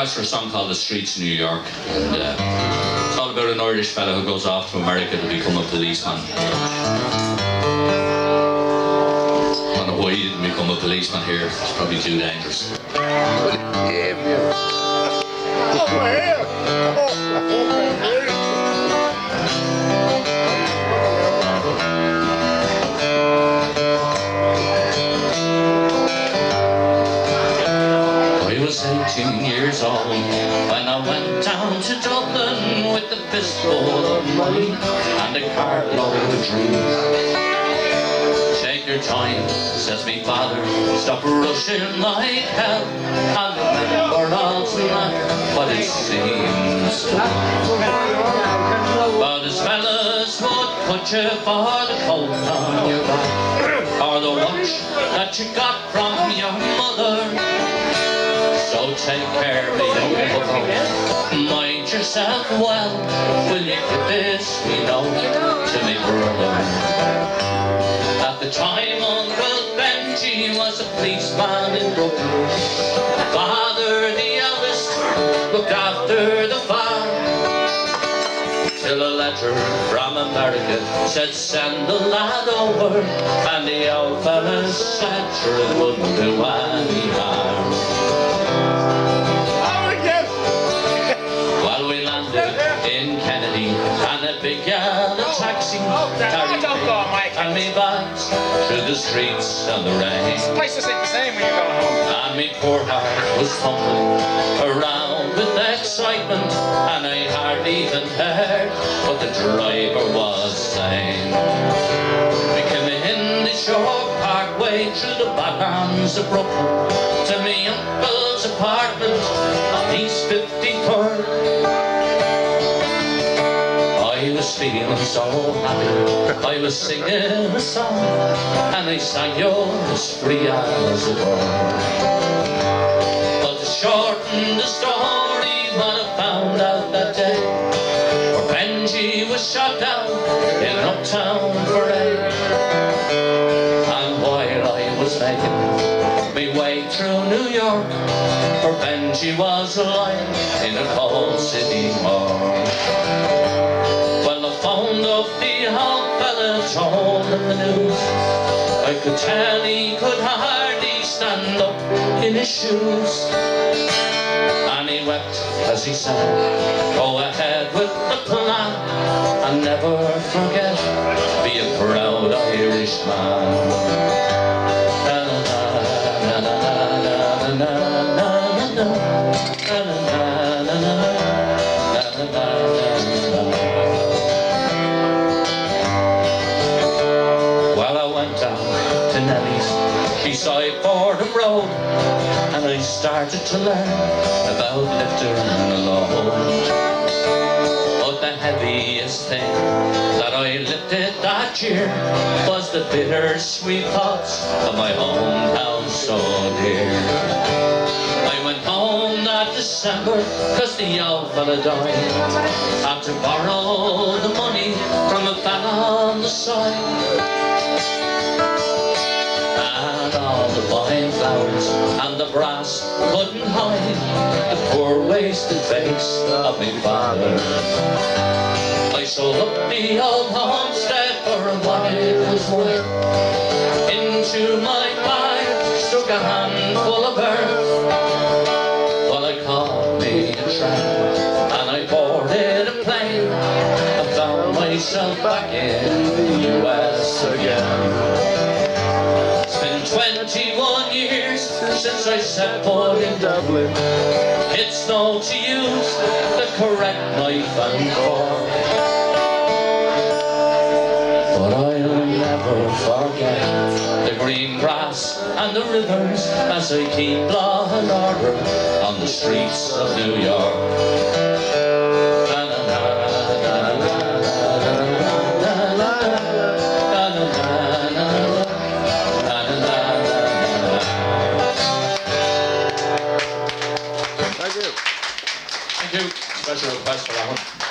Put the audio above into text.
request for a song called The Streets of New York. And, it's all about an Irish fella who goes off to America to become a policeman. I don't know why he didn't become a policeman here. It's probably too dangerous. I was 18 years old when I went down to Dublin with a fistful of money and a cartload of dreams. Take your time, says me father, stop rushing like hell and remember all tonight what it seems to be. But as fellas would cut you for the coat on your back or the watch that you got from your mother. So take care of me, mind yourself well. Will you give this we know to me brother? At the time Uncle Benji was a policeman in Brooklyn. Father, the eldest, looked after the farm. Till a letter from America said send the lad over, and the old fella said sure it wouldn't do any harm. Well, we landed in Kennedy, and a big yellow taxi carried me and me bags through the streets and the rain. This place isn't the same when you're going home. And me poor heart was thumping around with excitement, and I hardly even heard what the driver was saying. We came in the short parkway through the backlands of Brooklyn to me uncle's apartment on East 53rd. I was feeling so happy, I was singing a song, and I sang yours free as a bird. But to shorten the story, what I found out that day, where Benji was shot down in Uptown Parade. And while I was making me way through New York, where Benji was lying in a cold city morgue. Phoned up the old fella, told him the news. I could tell he could hardly stand up in his shoes. And he wept as he said, go ahead with the plan and never forget, be a proud Irishman. Beside Fordham Road, and I started to learn about lifting a load. But the heaviest thing that I lifted that year was the bittersweet thoughts of my hometown so dear. I went home that December, cause the old fella died. Had to borrow the money from a fella on the side. And all the vine flowers and the brass couldn't hide the poor wasted face of me father. I sold up the old homestead for what it was worth. Into my bag stuck a handful of earth. Well, I caught me a train and I boarded a plane. I found myself back in the US again. 21 years since I set foot in Dublin. It's no to use the correct knife and fork, but I'll never forget the green grass and the rivers as I keep law and order on the streets of New York. Thank you. Special request for that one.